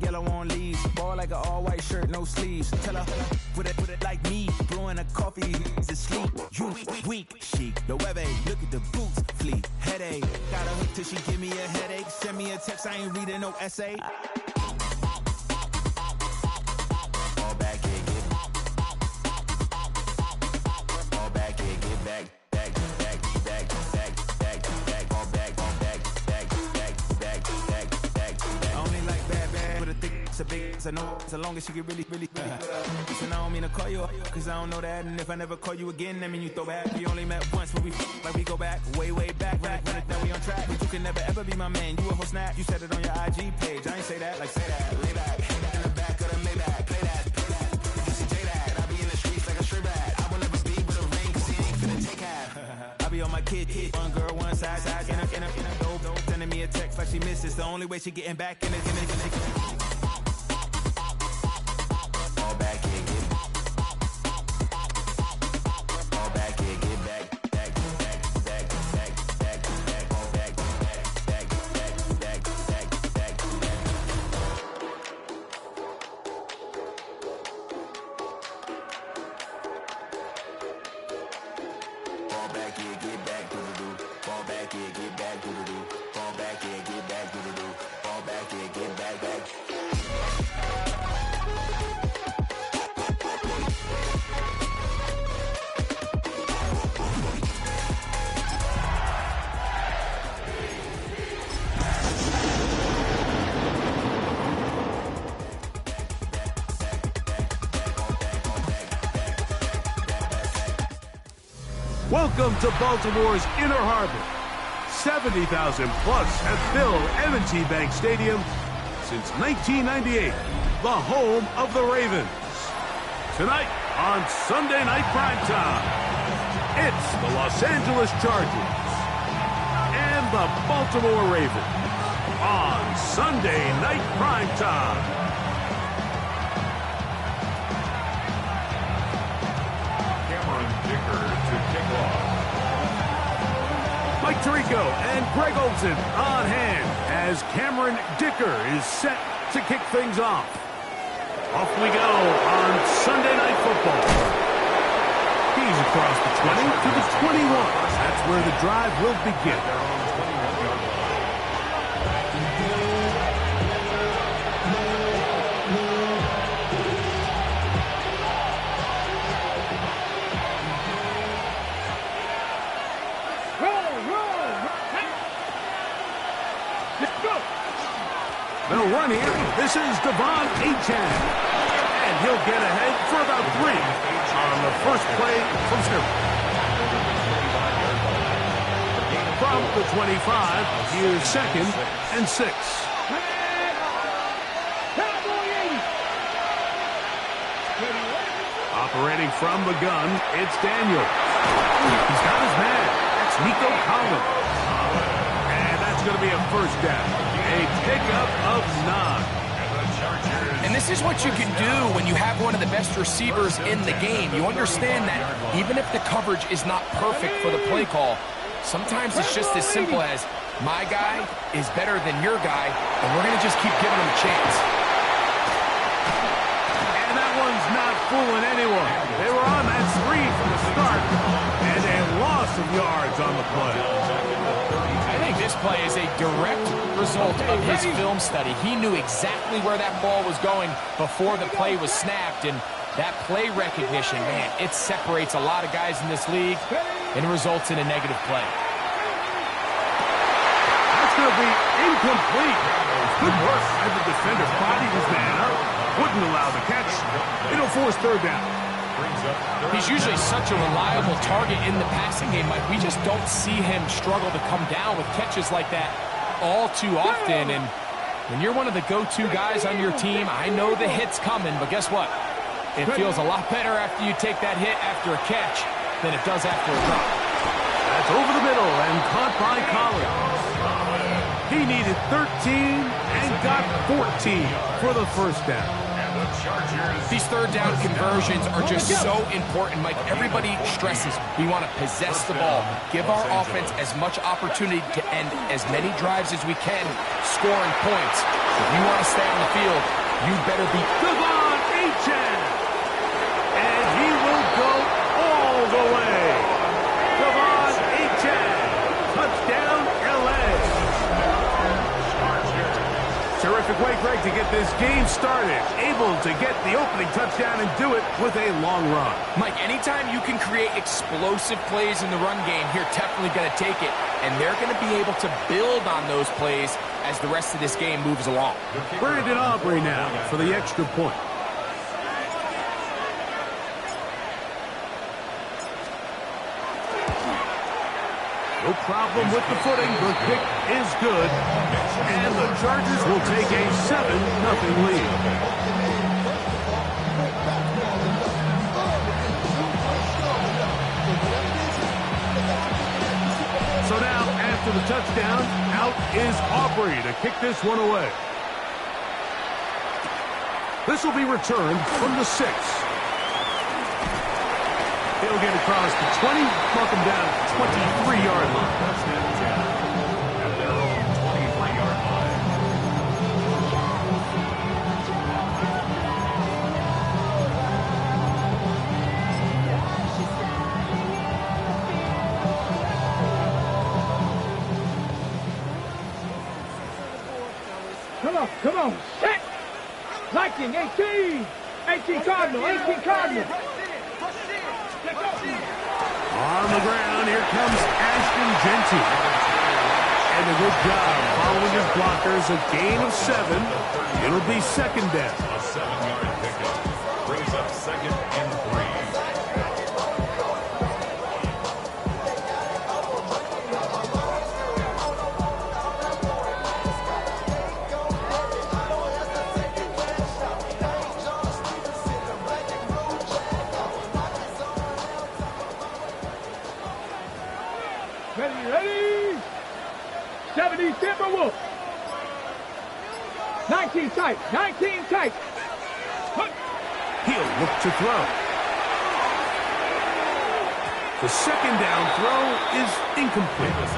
Yellow on leaves, ball like an all-white shirt, no sleeves. Tell her, put it like me, blowing a coffee, he's asleep. You weak, chic, the web look at the boots, fleet, headache. Got a hook till she give me a headache. Send me a text, I ain't reading no essay. Fall back, yeah, get fall back, yeah, get back. It's a big, so no, so long as she get really Listen, I don't mean to call you up, cause I don't know that. And if I never call you again, that mean you throw back. We only met once, but like we go back, way back. Run it down, we on track. But you can never ever be my man. You a whole snap, you said it on your IG page. I ain't say that, like say that. Lay back, in the back of the Maybach. Play that. You see J that. I be in the streets like a stray rat. I will never be with a ring, cause he ain't finna take half. I be on my kid, one girl, one side, in a dope. Sending me a text like she misses. The only way she getting back in it. Welcome to Baltimore's Inner Harbor. 70,000 plus have filled M&T Bank Stadium since 1998, the home of the Ravens. Tonight on Sunday Night Primetime, it's the Los Angeles Chargers and the Baltimore Ravens on Sunday Night Primetime. Mike Tirico and Greg Olsen on hand as Cameron Dicker is set to kick things off. Off we go on Sunday Night Football. He's across the 20 to the 21. That's where the drive will begin. They'll run here. This is Devon Achane. And he'll get ahead for about 3 on the first play from scrimmage. From the 25, here's 2nd and 6. Operating from the gun, it's Daniel. He's got his man. That's Nico Collins. And that's going to be a first down. A pickup of 9. And this is what you can do when you have one of the best receivers in the game. You understand that even if the coverage is not perfect for the play call, sometimes it's just as simple as my guy is better than your guy, and we're going to just keep giving him a chance. And that one's not fooling anyone. They were on that 3 from the start, and a loss of yards on the play. I think this play is a direct result of his film study. He knew exactly where that ball was going before the play was snapped, and that play recognition, man, it separates a lot of guys in this league and results in a negative play. That's going to be incomplete. Good work. Had the defender body his man up, wouldn't allow the catch. It'll force 3rd down. He's usually such a reliable target in the passing game. Like, we just don't see him struggle to come down with catches like that all too often. And when you're one of the go-to guys on your team, I know the hit's coming, but guess what? It feels a lot better after you take that hit after a catch than it does after a drop. That's over the middle and caught by Collins. He needed 13 and got 14 for the first down. These third down conversions are just so important, Mike. Everybody stresses we want to possess the ball, give our offense as much opportunity to end as many drives as we can, scoring points. If you want to stay on the field, you better be emdotjay. And he will go all the way. emdotjay. Touchdown, LA. Terrific way, Greg, to get this game started. Able to get the opening touchdown and do it with a long run. Mike, anytime you can create explosive plays in the run game, you're definitely going to take it. And they're going to be able to build on those plays as the rest of this game moves along. Brandon Aubrey now for the extra point. No problem with the footing. The kick is good. And the Chargers will take a 7-0 lead. So now, after the touchdown, out is Aubrey to kick this one away. This will be returned from the 6. He'll get across the 20, mark him down at the 23-yard line. At their own 23-yard line. Come on, set! Liking, 18! 18 Cardinal, 18 Cardinal! On the ground, here comes Ashton Genty. And a good job following his blockers. A gain of 7. It'll be second down. A 7-yard pickup brings up 2nd and 3. Ready? 70 Timberwolves. 19 tight, 19 tight. He'll look to throw. The second down throw is incomplete.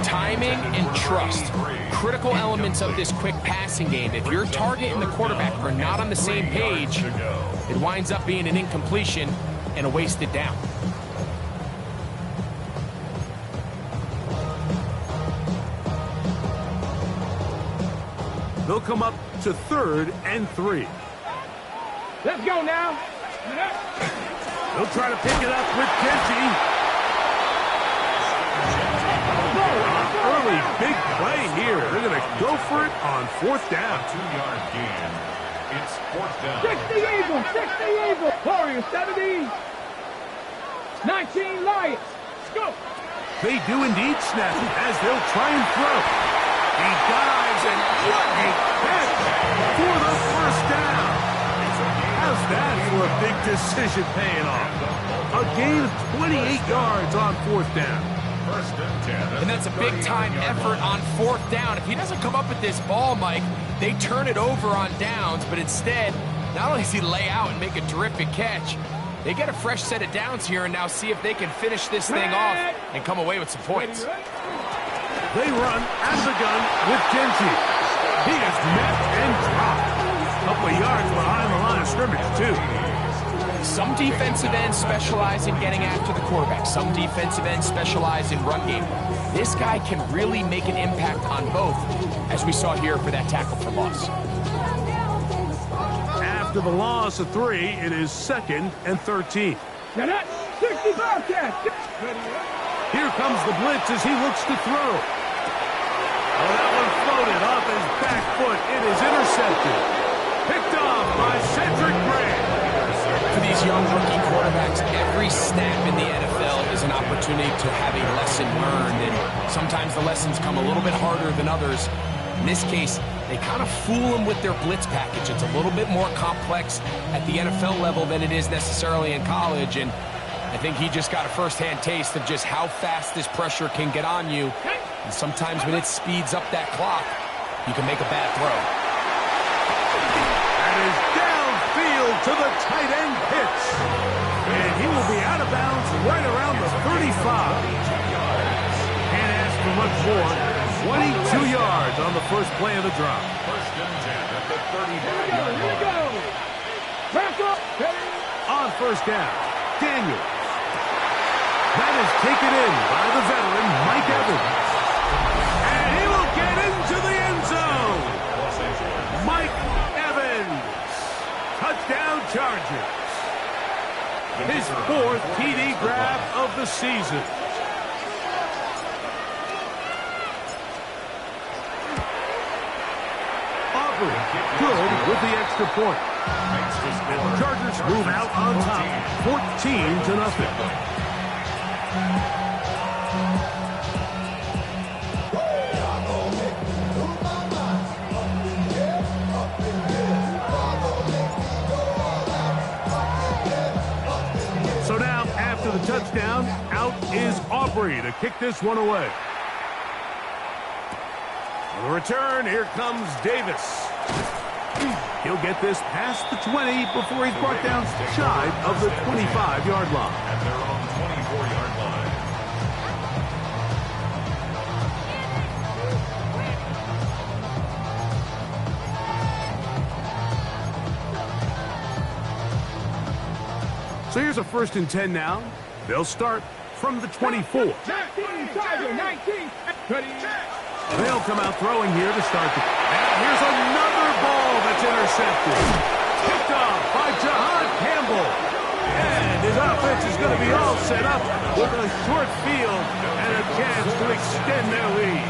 Timing and trust, critical elements of this quick passing game. If your target and the quarterback are not on the same page, it winds up being an incompletion and a wasted down. They'll come up to 3rd and 3. Let's go now. They'll try to pick it up with Genty. Early big play here. They're going to go for it on 4th down. 2-yard gain. It's 4th down. 60 Eagles, 60 Eagles. Warriors, 70. 19 Lions. Let's go. They do indeed snap as they'll try and throw. He dives, and what a catch for the first down. How's that for a big decision paying off? A gain of 28 yards on 4th down. And that's a big-time effort on 4th down. If he doesn't come up with this ball, Mike, they turn it over on downs, but instead, not only does he lay out and make a terrific catch, they get a fresh set of downs here and now see if they can finish this thing off and come away with some points. They run out of the gun with Genty. He is met and dropped. A couple of yards behind the line of scrimmage, too. Some defensive ends specialize in getting after the quarterback. Some defensive ends specialize in run game. This guy can really make an impact on both, as we saw here for that tackle for loss. After the loss of 3, it is 2nd and 13. Now that's 65 catch. Here comes the blitz as he looks to throw. Oh, that one floated off his back foot. It is intercepted. Picked off by Cedric Gray. For these young rookie quarterbacks, every snap in the NFL is an opportunity to have a lesson learned, and sometimes the lessons come a little bit harder than others. In this case, they kind of fool them with their blitz package. It's a little bit more complex at the NFL level than it is necessarily in college, and I think he just got a first-hand taste of just how fast this pressure can get on you. And sometimes when it speeds up that clock, you can make a bad throw. That is down. to the tight end pitch. And he will be out of bounds right around the 35. Can't ask for much more. 22 yards on the first play of the drop. First and 10 at the 35-yard line. On first down, Daniel. That is taken in by the veteran, Mike Evans. And he will get into the end zone. Mike Evans. Touchdown Chargers. His fourth TD grab of the season. Aubrey, good with the extra point. Chargers move out on top, 14-0. So now, after the touchdown, out is Aubrey to kick this one away. On the return, here comes Davis. He'll get this past the 20 before he's brought down shy of the 25-yard line. At their own 24-yard line. So here's a 1st and 10 now. They'll start from the 24. 19, Tiger, 19. They'll come out throwing here to start the... And here's another ball that's intercepted. Picked off by Jahan Campbell. And his offense is going to be all set up with a short field and a chance to extend their lead.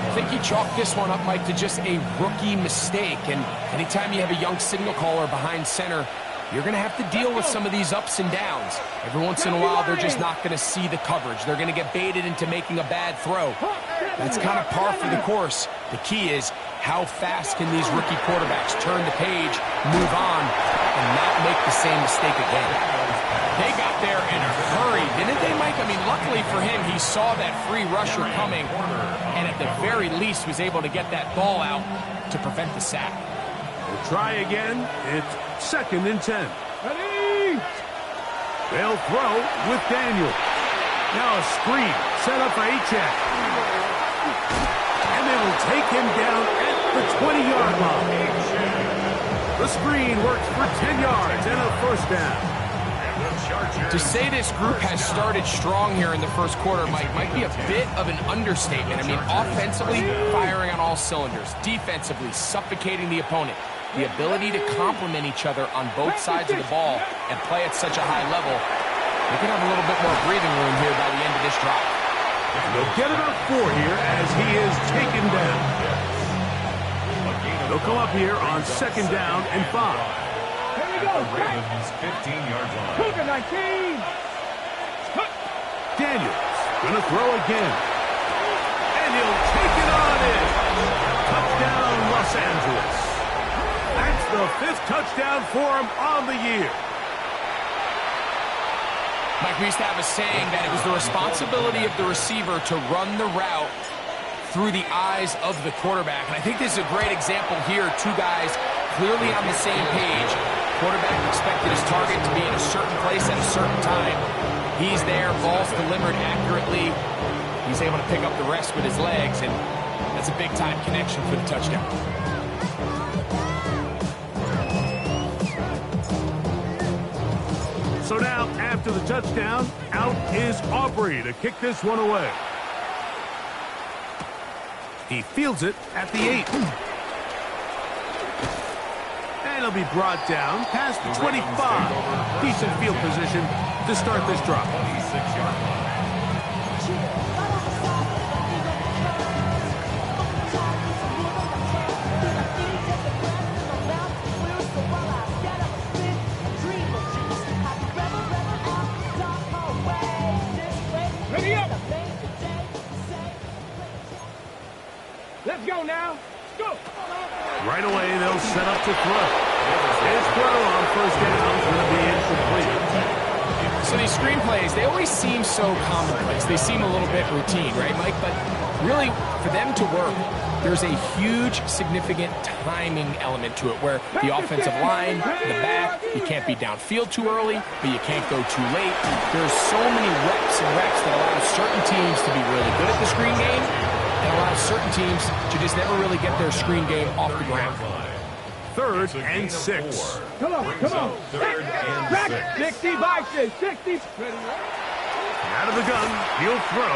I think he chalked this one up, Mike, to just a rookie mistake. And anytime you have a young signal caller behind center, you're going to have to deal with some of these ups and downs. Every once in a while, they're just not going to see the coverage. They're going to get baited into making a bad throw. That's kind of par for the course. The key is, how fast can these rookie quarterbacks turn the page, move on, and not make the same mistake again? They got there in a hurry, didn't they, Mike? I mean, luckily for him, he saw that free rusher coming, and at the very least was able to get that ball out to prevent the sack. We'll try again. It's 2nd and 10. Ready? They'll throw with Daniel. Now a screen set up for Achek. And they will take him down at the 20-yard line. The screen works for 10 yards and a 1st down. To say this group has started strong here in the first quarter might be a bit of an understatement. I mean, offensively, firing on all cylinders. Defensively, suffocating the opponent. The ability to complement each other on both sides of the ball and play at such a high level. They could have a little bit more breathing room here by the end of this drive. They'll get about 4 here as he is taken down. They'll come up here on 2nd down and 5. Here we go. Ravens 15-yard line. Cougar 19. Daniels gonna throw again. And he'll take it on in. Touchdown, Los Angeles. That's the 5th touchdown for him on the year. Mike, we used to have a saying that it was the responsibility of the receiver to run the route through the eyes of the quarterback. And I think this is a great example here. 2 guys clearly on the same page. Quarterback expected his target to be in a certain place at a certain time. He's there, ball's delivered accurately. He's able to pick up the rest with his legs, and that's a big-time connection for the touchdown. So now, after the touchdown, out is Aubrey to kick this one away. He fields it at the 8. And he'll be brought down past the 25. Decent field position to start this drive. 26-yard line. Ready up. Let's go now. Go. Right away, they'll set up to throw. His throw on 1st down is going to be incomplete. So these screenplays, they always seem so commonplace. They seem a little bit routine, right, Mike? But really, for them to work, there's a huge, significant timing element to it where the offensive line, the back, you can't be downfield too early, but you can't go too late. There's so many reps and reps that allow certain teams to be really good at the screen game and allow certain teams to just never really get their screen game off the ground. 3rd and 6. Come on, come on. Back, 60, boxes, 60. Out of the gun, he'll throw,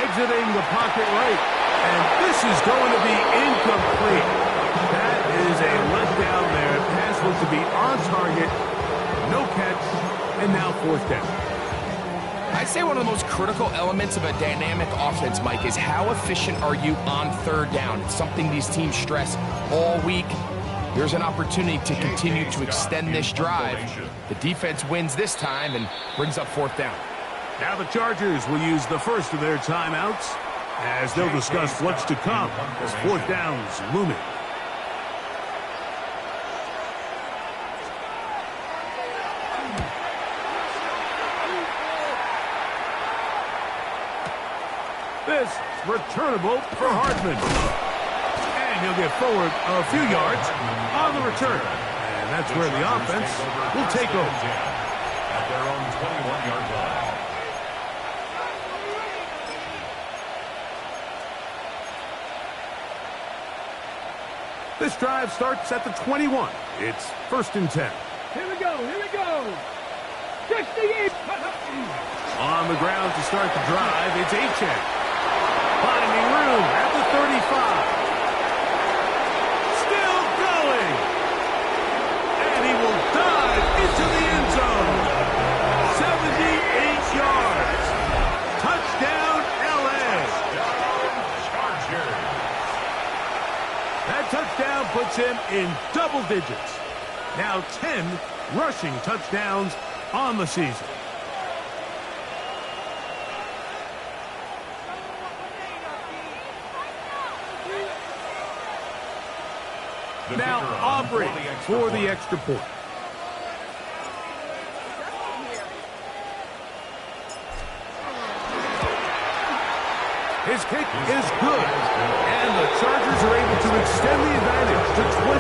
exiting the pocket right. And this is going to be incomplete. That is a letdown there. Pass was to be on target, no catch, and now 4th down. I'd say one of the most critical elements of a dynamic offense, Mike, is how efficient are you on 3rd down? It's something these teams stress all week. Here's an opportunity to continue to extend this drive. The defense wins this time and brings up 4th down. Now the Chargers will use the first of their timeouts as they'll discuss what's to come as 4th down's looming. This returnable for Hardman. And he'll get forward a few yards on the return. And that's where the offense will take over. At their own 21-yard line. This drive starts at the 21. It's 1st and 10. Here we go, here we go. 68. On the ground to start the drive, it's Achan. Finding room at the 35. Still going. And he will dive into the end zone. 78 yards. Touchdown, LA. Chargers. That touchdown puts him in double digits. Now 10 rushing touchdowns on the season. Now Aubrey for the extra point. His kick is good. And the Chargers are able to extend the advantage to 28-0.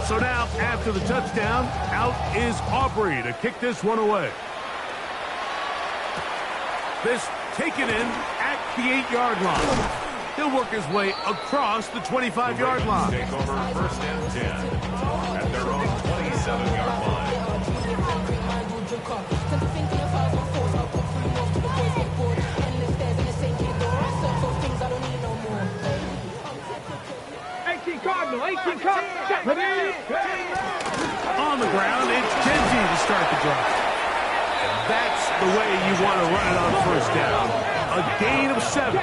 So now, after the touchdown, out is Aubrey to kick this one away. This taken in at the 8-yard line. He'll work his way across the 25-yard line. Take over 1st and 10 at their own 27-yard line. Cardinal, 18 Cardinal. On the ground, it's Genji to start the drive. And that's the way you want to run it on 1st down. A gain of 7.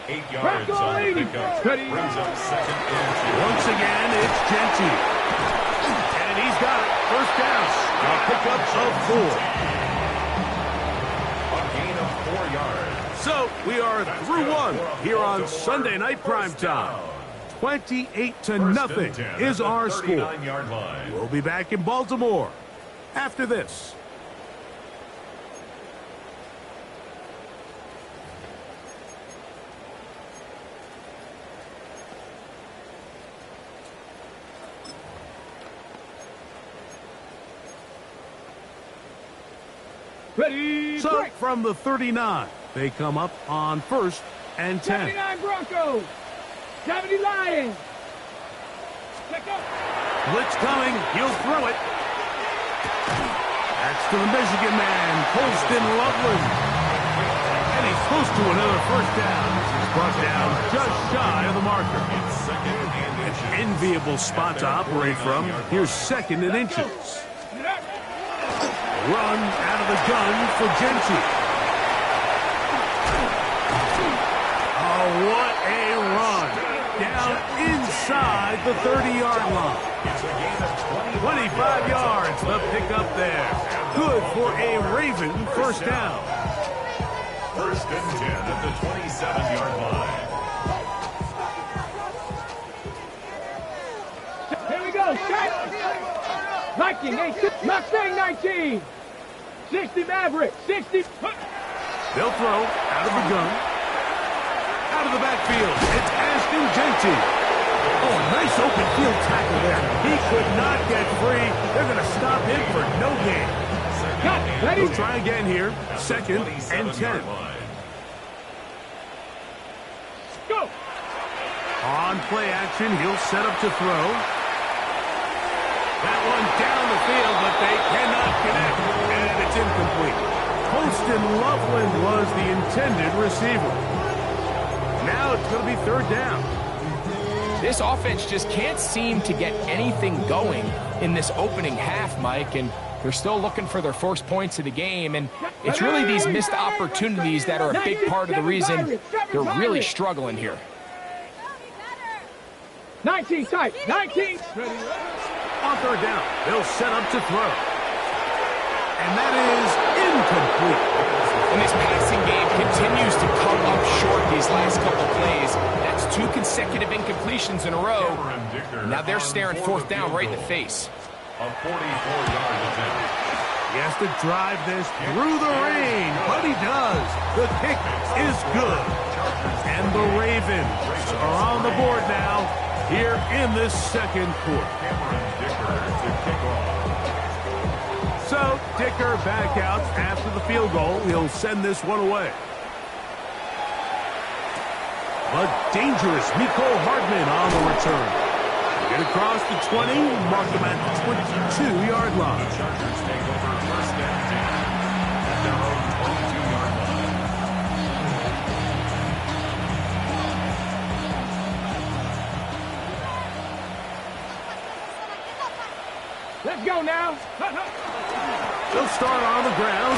8 yards on the pickup. Brings up 2nd and 2. Once again, it's Genji. And he's got it. 1st down. A pickup of 4. A gain of 4 yards. So we are through one here on Sunday Night Primetime. 28-0 is our score. We'll be back in Baltimore after this. Ready, So break. from the 39, they come up on 1st and 10. 79 Broncos. 70 Lions. Pick up. Blitz coming. He'll throw it. That's to the Michigan man, Colston Loveland. And he's close to another 1st down. He's brought down just shy of the marker. An enviable spot to operate from. Here's 2nd and inches. Run out of the gun for Genji. Oh, what a run. Down inside the 30-yard line. 25 yards, the pickup there. Good for a Raven 1st down. 1st and 10 at the 27-yard line. Here we go. Shot. Viking 18. Mustang 19. 60 Maverick. 60. They'll throw out of the gun. Out of the backfield. It's Ashton Jeanty. Oh, nice open field tackle there. He could not get free. They're going to stop him for no gain. Cut. Ready? We'll try again here. 2nd and 10. Go. On play action, he'll set up to throw. That one down the field, but they cannot connect. And it's incomplete. Poston Loveland was the intended receiver. Now it's going to be 3rd down. This offense just can't seem to get anything going in this opening half, Mike, and they're still looking for their first points of the game, and it's really these missed opportunities that are a big part of the reason they're really struggling here. 19 tight. 19. On 3rd down, they'll set up to throw. And that is incomplete. And this passing game continues to come up short these last couple plays. That's 2 consecutive incompletions in a row. Now they're staring 4th down right in the face. A 44-yard attempt. He has to drive this through the rain, but he does. The kick is good. And the Ravens are on the board now here in this 2nd quarter. So Dicker back out after the field goal. He'll send this one away. A dangerous Miko Hardman on the return. Get across the 20, mark him at the 22-yard line. Chargers take over 1st and 10 at their own 22-yard line. Let's go now. They'll start on the ground.